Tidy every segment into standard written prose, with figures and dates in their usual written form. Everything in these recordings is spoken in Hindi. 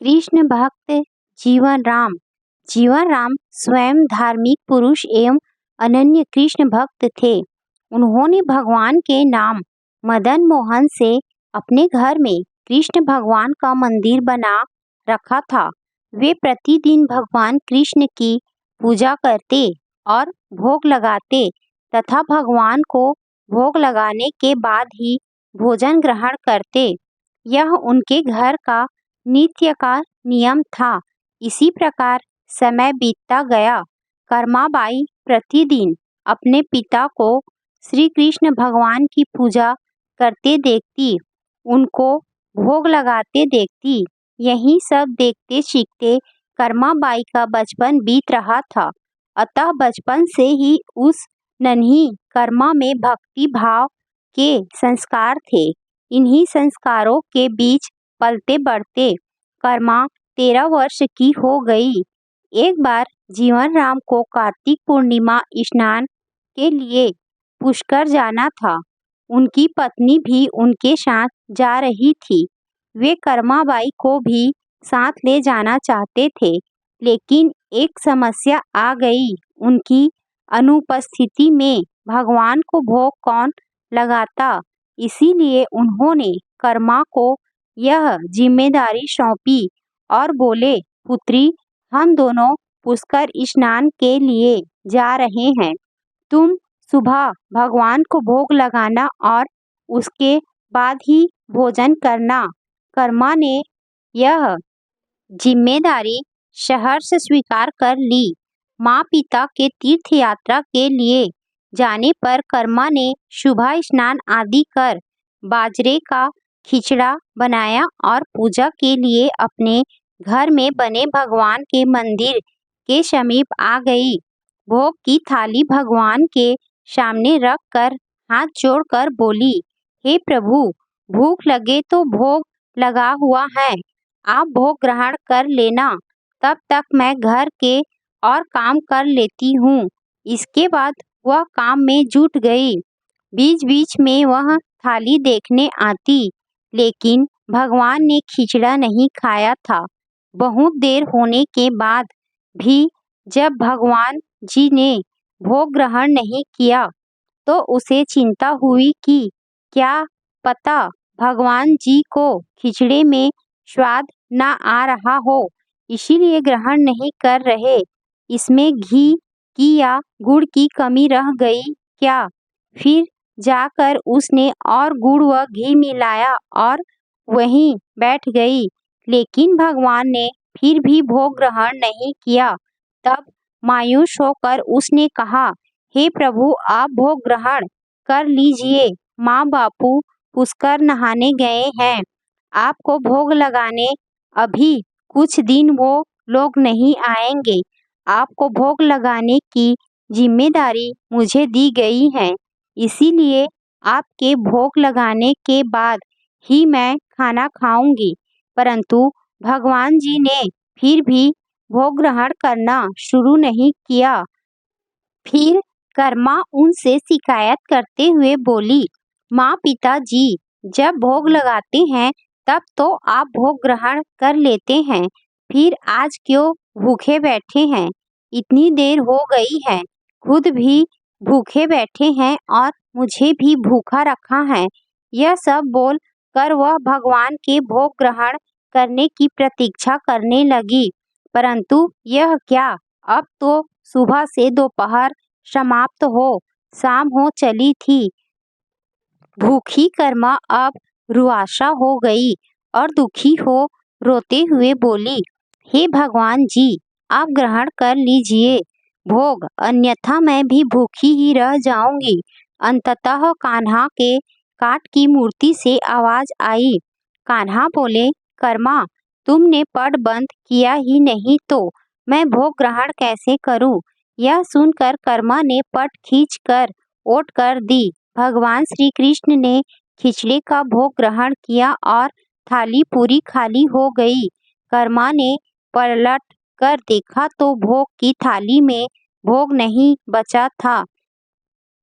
कृष्ण भक्त जीवन राम। जीवन राम स्वयं धार्मिक पुरुष एवं अनन्य कृष्ण भक्त थे। उन्होंने भगवान के नाम मदन मोहन से अपने घर में कृष्ण भगवान का मंदिर बना रखा था। वे प्रतिदिन भगवान कृष्ण की पूजा करते और भोग लगाते तथा भगवान को भोग लगाने के बाद ही भोजन ग्रहण करते। यह उनके घर का नित्य का नियम था। इसी प्रकार समय बीतता गया। कर्माबाई प्रतिदिन अपने पिता को श्री कृष्ण भगवान की पूजा करते देखती, उनको भोग लगाते देखती। यही सब देखते सीखते कर्माबाई का बचपन बीत रहा था। अतः बचपन से ही उस नन्ही कर्मा में भक्ति भाव के संस्कार थे। इन्हीं संस्कारों के बीच पलते बढ़ते कर्मा 13 वर्ष की हो गई। एक बार जीवन राम को कार्तिक पूर्णिमा स्नान के लिए पुष्कर जाना था। उनकी पत्नी भी उनके साथ जा रही थी। वे कर्माबाई को भी साथ ले जाना चाहते थे, लेकिन एक समस्या आ गई। उनकी अनुपस्थिति में भगवान को भोग कौन लगाता। इसीलिए उन्होंने कर्मा को यह जिम्मेदारी सौंपी और बोले, पुत्री, हम दोनों पुष्कर स्नान के लिए जा रहे हैं। तुम सुबह भगवान को भोग लगाना और उसके बाद ही भोजन करना। कर्मा ने यह जिम्मेदारी सहर्ष स्वीकार कर ली। माँ पिता के तीर्थ यात्रा के लिए जाने पर कर्मा ने सुबह स्नान आदि कर बाजरे का खिचड़ा बनाया और पूजा के लिए अपने घर में बने भगवान के मंदिर के समीप आ गई। भोग की थाली भगवान के सामने रख कर हाथ जोड़कर बोली, हे प्रभु, भूख लगे तो भोग लगा हुआ है, आप भोग ग्रहण कर लेना। तब तक मैं घर के और काम कर लेती हूँ। इसके बाद वह काम में जुट गई। बीच बीच में वह थाली देखने आती, लेकिन भगवान ने खिचड़ा नहीं खाया था। बहुत देर होने के बाद भी जब भगवान जी ने भोग ग्रहण नहीं किया तो उसे चिंता हुई कि क्या पता भगवान जी को खिचड़े में स्वाद ना आ रहा हो, इसीलिए ग्रहण नहीं कर रहे। इसमें घी की या गुड़ की कमी रह गई क्या। फिर जाकर उसने और गुड़ व घी मिलाया और वहीं बैठ गई। लेकिन भगवान ने फिर भी भोग ग्रहण नहीं किया। तब मायूस होकर उसने कहा, हे प्रभु, आप भोग ग्रहण कर लीजिए। माँ बापू पुष्कर नहाने गए हैं, आपको भोग लगाने अभी कुछ दिन वो लोग नहीं आएंगे। आपको भोग लगाने की जिम्मेदारी मुझे दी गई है, इसीलिए आपके भोग लगाने के बाद ही मैं खाना खाऊंगी। परंतु भगवान जी ने फिर भी भोग ग्रहण करना शुरू नहीं किया। फिर कर्मा उनसे शिकायत करते हुए बोली, माँ पिता जी जब भोग लगाते हैं तब तो आप भोग ग्रहण कर लेते हैं, फिर आज क्यों भूखे बैठे हैं। इतनी देर हो गई है, खुद भी भूखे बैठे हैं और मुझे भी भूखा रखा है। यह सब बोल कर वह भगवान के भोग ग्रहण करने की प्रतीक्षा करने लगी। परंतु यह क्या, अब तो सुबह से दोपहर समाप्त हो शाम हो चली थी। भूखी कर्मा अब रुआसा हो गई और दुखी हो रोते हुए बोली, हे भगवान जी, आप ग्रहण कर लीजिए भोग, अन्यथा मैं भी भूखी ही रह जाऊंगी। अंततः कान्हा के काठ की मूर्ति से आवाज आई। कान्हा बोले, कर्मा, तुमने पट बंद किया ही नहीं तो मैं भोग ग्रहण कैसे करूं। यह सुनकर कर्मा ने पट खींच कर ओट कर दी। भगवान श्री कृष्ण ने खिचड़े का भोग ग्रहण किया और थाली पूरी खाली हो गई। कर्मा ने पलट कर देखा तो भोग की थाली में भोग नहीं बचा था।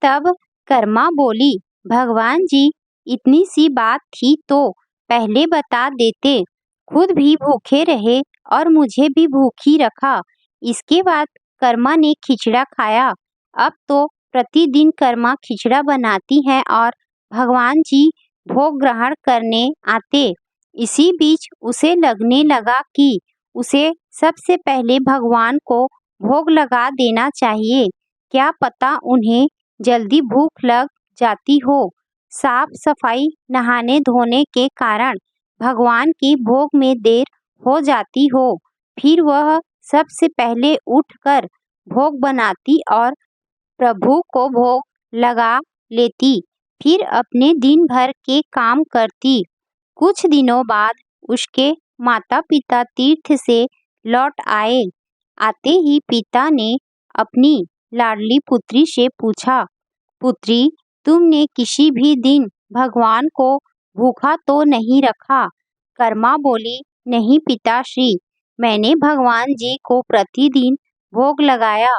तब कर्मा बोली, भगवान जी, इतनी सी बात थी तो पहले बता देते, खुद भी भूखे रहे और मुझे भी भूखी रखा। इसके बाद कर्मा ने खिचड़ा खाया। अब तो प्रतिदिन कर्मा खिचड़ा बनाती है और भगवान जी भोग ग्रहण करने आते। इसी बीच उसे लगने लगा कि उसे सबसे पहले भगवान को भोग लगा देना चाहिए। क्या पता उन्हें जल्दी भूख लग जाती हो। साफ सफाई नहाने धोने के कारण भगवान के भोग में देर हो जाती हो। फिर वह सबसे पहले उठकर भोग बनाती और प्रभु को भोग लगा लेती। फिर अपने दिन भर के काम करती। कुछ दिनों बाद उसके माता पिता तीर्थ से लौट आए। आते ही पिता ने अपनी लाडली पुत्री से पूछा, पुत्री, तुमने किसी भी दिन भगवान को भूखा तो नहीं रखा? कर्मा बोली, नहीं पिताश्री, मैंने भगवान जी को प्रतिदिन भोग लगाया।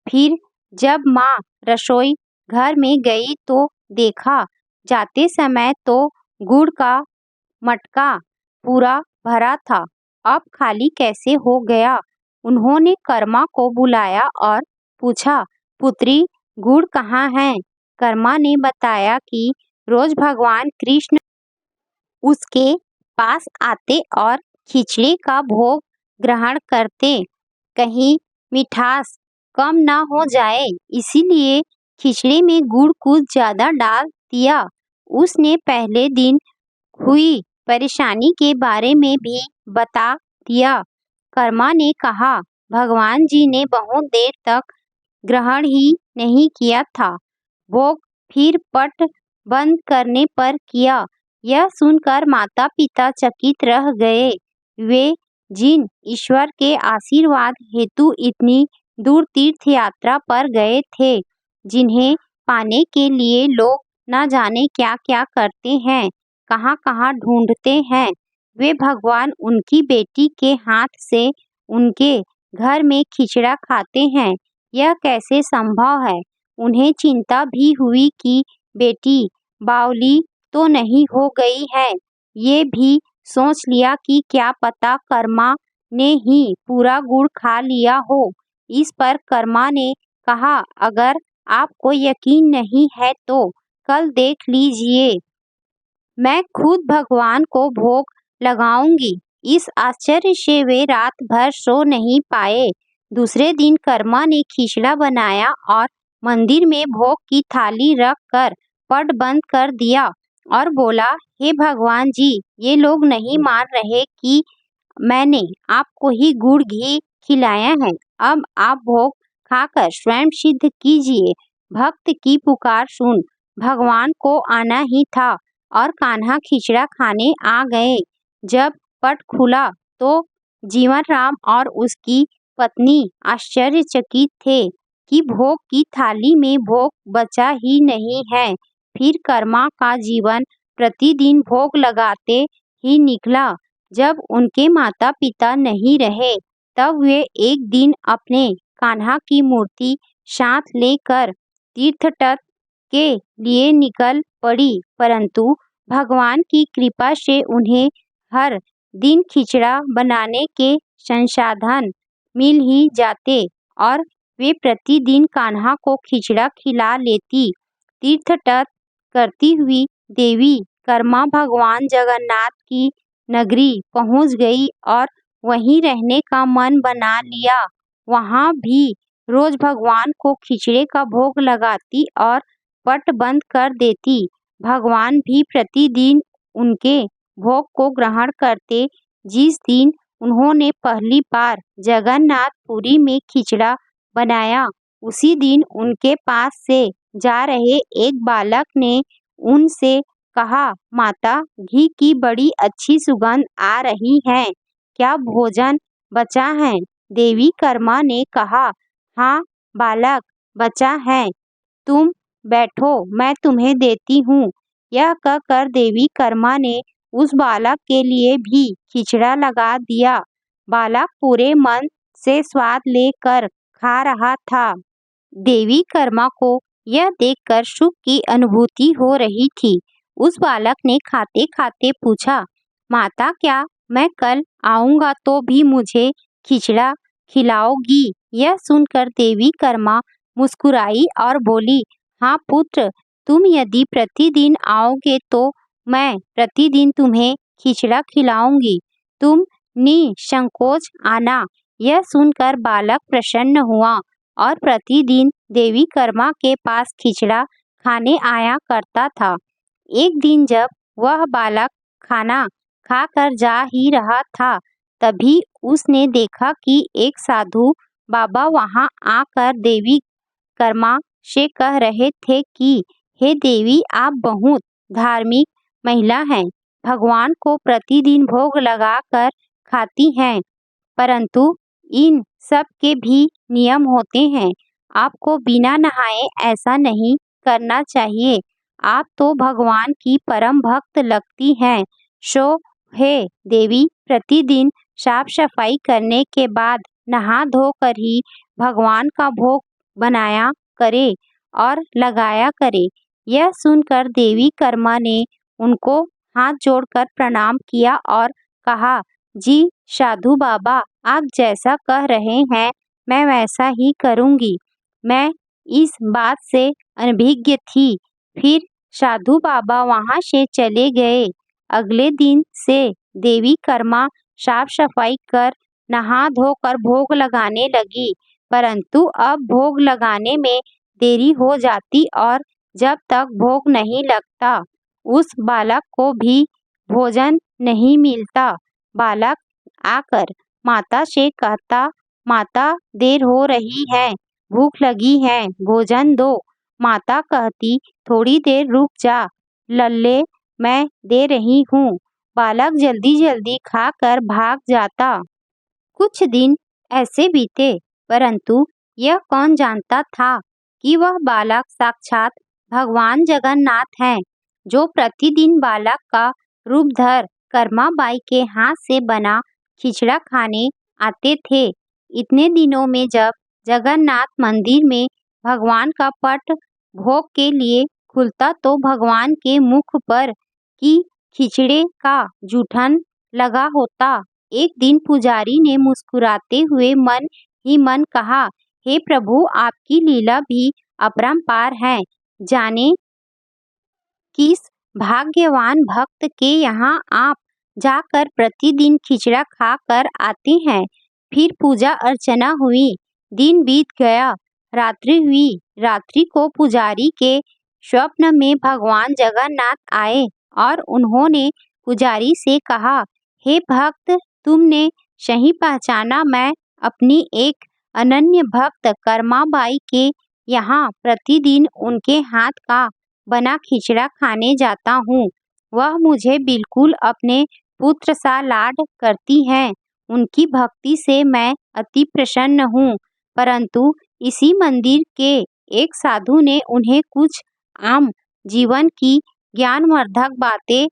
फिर जब माँ रसोई घर में गई तो देखा जाते समय तो गुड़ का मटका पूरा भरा था, अब खाली कैसे हो गया? उन्होंने कर्मा को बुलाया और पूछा, पुत्री, गुड़ कहाँ है? कर्मा ने बताया कि रोज भगवान कृष्ण उसके पास आते और खिचड़ी का भोग ग्रहण करते। कहीं मिठास कम ना हो जाए, इसीलिए खिचड़ी में गुड़ कुछ ज्यादा डाल दिया। उसने पहले दिन हुई परेशानी के बारे में भी बता दिया। कर्मा ने कहा, भगवान जी ने बहुत देर तक ग्रहण ही नहीं किया था, भोग फिर पट बंद करने पर किया। यह सुनकर माता पिता चकित रह गए। वे जिन ईश्वर के आशीर्वाद हेतु इतनी दूर तीर्थ यात्रा पर गए थे, जिन्हें पाने के लिए लोग न जाने क्या क्या करते हैं, कहाँ कहाँ ढूंढते हैं, वे भगवान उनकी बेटी के हाथ से उनके घर में खिचड़ा खाते हैं, यह कैसे संभव है? उन्हें चिंता भी हुई कि बेटी बावली तो नहीं हो गई है। ये भी सोच लिया कि क्या पता कर्मा ने ही पूरा गुड़ खा लिया हो। इस पर कर्मा ने कहा, अगर आपको यकीन नहीं है तो कल देख लीजिए, मैं खुद भगवान को भोग लगाऊंगी। इस आश्चर्य से वे रात भर सो नहीं पाए। दूसरे दिन कर्मा ने खिचड़ा बनाया और मंदिर में भोग की थाली रख कर पट बंद कर दिया और बोला, हे भगवान जी, ये लोग नहीं मान रहे कि मैंने आपको ही गुड़ घी खिलाया है। अब आप भोग खाकर स्वयं सिद्ध कीजिए। भक्त की पुकार सुन भगवान को आना ही था और कान्हा खिचड़ा खाने आ गए। जब पट खुला तो जीवन राम और उसकी पत्नी आश्चर्यचकित थे कि भोग की थाली में भोग बचा ही नहीं है। फिर कर्मा का जीवन प्रतिदिन भोग लगाते ही निकला। जब उनके माता पिता नहीं रहे तब वे एक दिन अपने कान्हा की मूर्ति साथ लेकर तीर्थ तट के लिए निकल पड़ी, परंतु भगवान की कृपा से उन्हें हर दिन खिचड़ा बनाने के संसाधन मिल ही जाते और वे प्रतिदिन कान्हा को खिचड़ा खिला लेती। तीर्थ तट करती हुई देवी कर्मा भगवान जगन्नाथ की नगरी पहुंच गई और वहीं रहने का मन बना लिया। वहां भी रोज भगवान को खिचड़े का भोग लगाती और पट बंद कर देती। भगवान भी प्रतिदिन उनके भोग को ग्रहण करते। जिस दिन उन्होंने पहली बार जगन्नाथपुरी में खिचड़ा बनाया, उसी दिन उनके पास से जा रहे एक बालक ने उनसे कहा, माता, घी की बड़ी अच्छी सुगंध आ रही है, क्या भोजन बचा है? देवी कर्मा ने कहा, हाँ बालक, बचा है, तुम बैठो, मैं तुम्हें देती हूँ। यह कहकर देवी कर्मा ने उस बालक के लिए भी खिचड़ा लगा दिया। बालक पूरे मन से स्वाद लेकर खा रहा था। देवी कर्मा को यह देखकर सुख की अनुभूति हो रही थी। उस बालक ने खाते खाते पूछा, माता, क्या मैं कल आऊँगा तो भी मुझे खिचड़ा खिलाओगी? यह सुनकर देवी कर्मा मुस्कुराई और बोली, हाँ पुत्र, तुम यदि प्रतिदिन आओगे तो मैं प्रतिदिन तुम्हें खिचड़ा खिलाऊंगी। तुम निसंकोच आना। यह सुनकर बालक प्रसन्न हुआ और प्रतिदिन देवी कर्मा के पास खिचड़ा खाने आया करता था। एक दिन जब वह बालक खाना खाकर जा ही रहा था, तभी उसने देखा कि एक साधु बाबा वहां आकर देवी कर्मा से कह रहे थे कि हे देवी, आप बहुत धार्मिक महिला हैं, भगवान को प्रतिदिन भोग लगाकर खाती हैं, परंतु इन सब के भी नियम होते हैं। आपको बिना नहाए ऐसा नहीं करना चाहिए। आप तो भगवान की परम भक्त लगती हैं। सो हे देवी, प्रतिदिन साफ सफाई करने के बाद नहा धोकर ही भगवान का भोग बनाया करे और लगाया करे। यह सुनकर देवी कर्मा ने उनको हाथ जोड़कर प्रणाम किया और कहा, जी साधु बाबा, आप जैसा कह रहे हैं मैं वैसा ही करूंगी। मैं इस बात से अनभिज्ञ थी। फिर साधु बाबा वहां से चले गए। अगले दिन से देवी कर्मा साफ सफाई कर नहा धोकर भोग लगाने लगी, परंतु अब भोग लगाने में देरी हो जाती और जब तक भोग नहीं लगता उस बालक को भी भोजन नहीं मिलता। बालक आकर माता से कहता, माता देर हो रही है, भूख लगी है, भोजन दो। माता कहती, थोड़ी देर रुक जा लल्ले, मैं दे रही हूँ। बालक जल्दी जल्दी खाकर भाग जाता। कुछ दिन ऐसे बीते, परंतु यह कौन जानता था कि वह बालक साक्षात भगवान जगन्नाथ हैं, जो प्रतिदिन बालक का रूप धर कर्माबाई के हाथ से बना खिचड़ा खाने आते थे। इतने दिनों में जब जगन्नाथ मंदिर में भगवान का पट भोग के लिए खुलता तो भगवान के मुख पर की खिचड़े का जूठन लगा होता। एक दिन पुजारी ने मुस्कुराते हुए मन ही मन कहा, हे प्रभु, आपकी लीला भी अपरंपार है। जाने किस भाग्यवान भक्त के यहाँ आप जाकर प्रतिदिन खिचड़ा खाकर आते हैं। फिर पूजा अर्चना हुई। दिन बीत गया, रात्रि हुई। रात्रि को पुजारी के स्वप्न में भगवान जगन्नाथ आए और उन्होंने पुजारी से कहा, हे भक्त, तुमने सही पहचाना, मैं अपनी एक अनन्य भक्त कर्माबाई के यहाँ प्रतिदिन उनके हाथ का बना खिचड़ा खाने जाता हूँ। वह मुझे बिल्कुल अपने पुत्र सा लाड करती हैं। उनकी भक्ति से मैं अति प्रसन्न हूँ, परंतु इसी मंदिर के एक साधु ने उन्हें कुछ आम जीवन की ज्ञानवर्धक बातें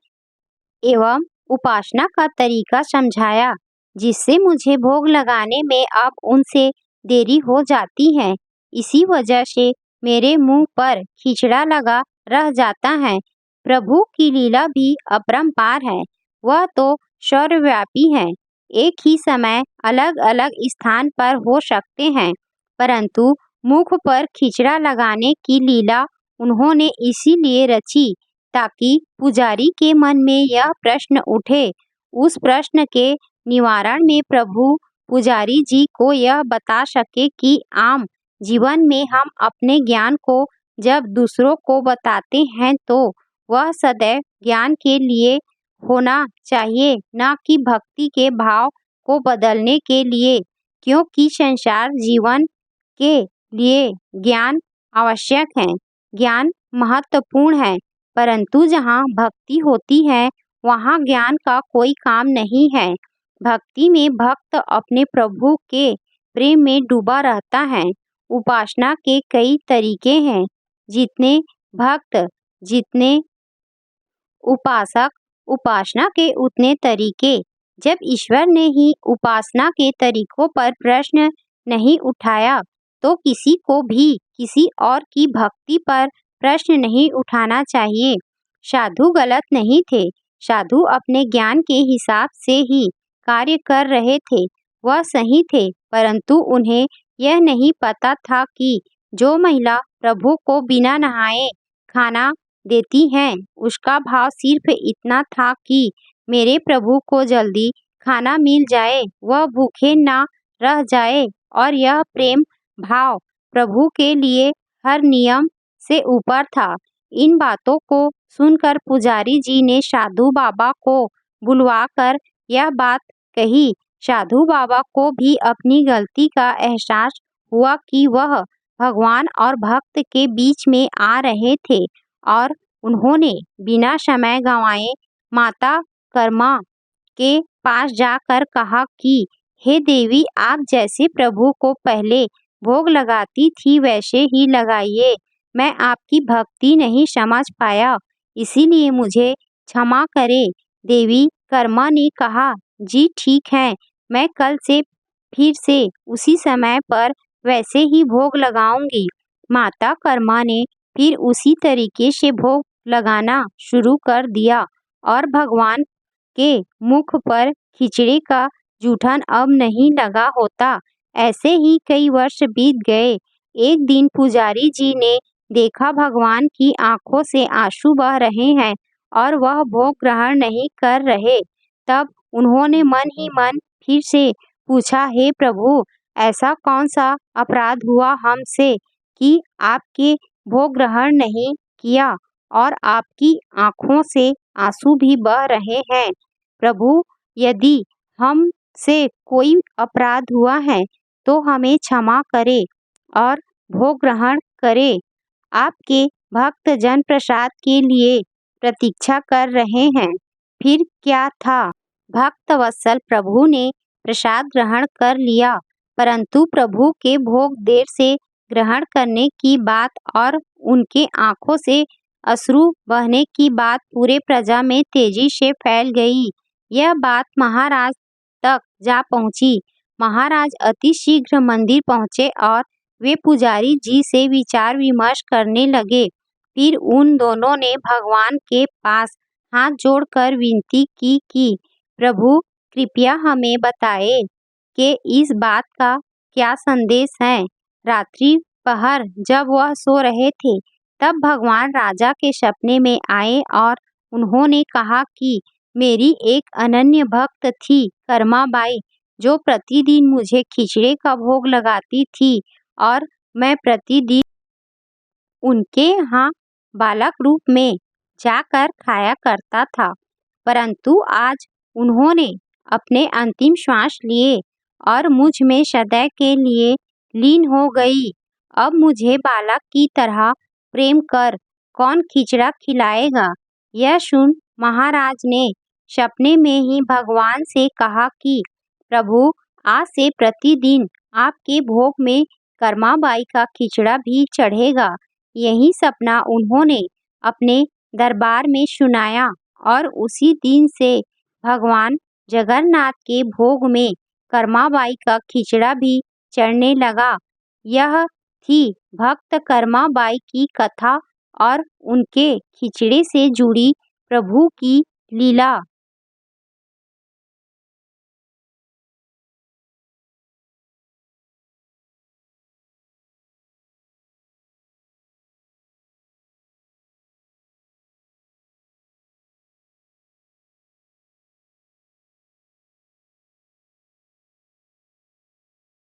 एवं उपासना का तरीका समझाया, जिससे मुझे भोग लगाने में अब उनसे देरी हो जाती है। इसी वजह से मेरे मुंह पर खिचड़ा लगा रह जाता है। प्रभु की लीला भी अपरंपार है। वह तो सर्वव्यापी है। एक ही समय अलग अलग स्थान पर हो सकते हैं, परंतु मुख पर खिचड़ा लगाने की लीला उन्होंने इसीलिए रची ताकि पुजारी के मन में यह प्रश्न उठे। उस प्रश्न के निवारण में प्रभु पुजारी जी को यह बता सके कि आम जीवन में हम अपने ज्ञान को जब दूसरों को बताते हैं तो वह सदैव ज्ञान के लिए होना चाहिए, न कि भक्ति के भाव को बदलने के लिए। क्योंकि संसार जीवन के लिए ज्ञान आवश्यक है, ज्ञान महत्वपूर्ण है, परंतु जहाँ भक्ति होती है वहाँ ज्ञान का कोई काम नहीं है। भक्ति में भक्त अपने प्रभु के प्रेम में डूबा रहता है। उपासना के कई तरीके हैं। जितने भक्त, जितने उपासक, उपासना के उतने तरीके। जब ईश्वर ने ही उपासना के तरीकों पर प्रश्न नहीं उठाया तो किसी को भी किसी और की भक्ति पर प्रश्न नहीं उठाना चाहिए। साधु गलत नहीं थे, साधु अपने ज्ञान के हिसाब से ही कार्य कर रहे थे। वह सही थे, परंतु उन्हें यह नहीं पता था कि जो महिला प्रभु को बिना नहाए खाना देती हैं, उसका भाव सिर्फ इतना था कि मेरे प्रभु को जल्दी खाना मिल जाए, वह भूखे ना रह जाए। और यह प्रेम भाव प्रभु के लिए हर नियम से ऊपर था। इन बातों को सुनकर पुजारी जी ने साधु बाबा को बुलवाकर यह बात कही। साधु बाबा को भी अपनी गलती का एहसास हुआ कि वह भगवान और भक्त के बीच में आ रहे थे, और उन्होंने बिना समय गंवाए माता कर्मा के पास जाकर कहा कि हे देवी, आप जैसे प्रभु को पहले भोग लगाती थी वैसे ही लगाइए। मैं आपकी भक्ति नहीं समझ पाया, इसीलिए मुझे क्षमा करें। देवी कर्मा ने कहा, जी ठीक है, मैं कल से फिर से उसी समय पर वैसे ही भोग लगाऊंगी। माता कर्मा ने फिर उसी तरीके से भोग लगाना शुरू कर दिया, और भगवान के मुख पर खिचड़ी का जूठन अब नहीं लगा होता। ऐसे ही कई वर्ष बीत गए। एक दिन पुजारी जी ने देखा भगवान की आंखों से आंसू बह रहे हैं और वह भोग ग्रहण नहीं कर रहे। तब उन्होंने मन ही मन फिर से पूछा, हे प्रभु, ऐसा कौन सा अपराध हुआ हमसे कि आपके भोग ग्रहण नहीं किया और आपकी आंखों से आंसू भी बह रहे हैं। प्रभु, यदि हमसे कोई अपराध हुआ है तो हमें क्षमा करें और भोग ग्रहण करें। आपके भक्त जन प्रसाद के लिए प्रतीक्षा कर रहे हैं। फिर क्या था? भक्त वत्सल प्रभु ने प्रसाद ग्रहण कर लिया, परंतु प्रभु के भोग देर से ग्रहण करने की बात और उनके आंखों से अश्रु बहने की बात पूरे प्रजा में तेजी से फैल गई। यह बात महाराज तक जा पहुंची। महाराज अति शीघ्र मंदिर पहुंचे और वे पुजारी जी से विचार विमर्श करने लगे। फिर उन दोनों ने भगवान के पास हाथ जोड़कर विनती की कि प्रभु, कृपया हमें बताएं कि इस बात का क्या संदेश है। रात्रि पहर जब वह सो रहे थे, तब भगवान राजा के सपने में आए और उन्होंने कहा कि मेरी एक अनन्य भक्त थी, कर्माबाई, जो प्रतिदिन मुझे खिचड़ी का भोग लगाती थी और मैं प्रतिदिन उनके यहाँ बालक रूप में जाकर खाया करता था। परंतु आज उन्होंने अपने अंतिम श्वास लिए और मुझ में सदैव के लिए लीन हो गई। अब मुझे बालक की तरह प्रेम कर कौन खिचड़ा खिलाएगा? यह सुन महाराज ने सपने में ही भगवान से कहा कि प्रभु, आज से प्रतिदिन आपके भोग में कर्माबाई का खिचड़ा भी चढ़ेगा। यही सपना उन्होंने अपने दरबार में सुनाया और उसी दिन से भगवान जगन्नाथ के भोग में कर्माबाई का खिचड़ा भी चढ़ने लगा। यह थी भक्त कर्माबाई की कथा और उनके खिचड़े से जुड़ी प्रभु की लीला।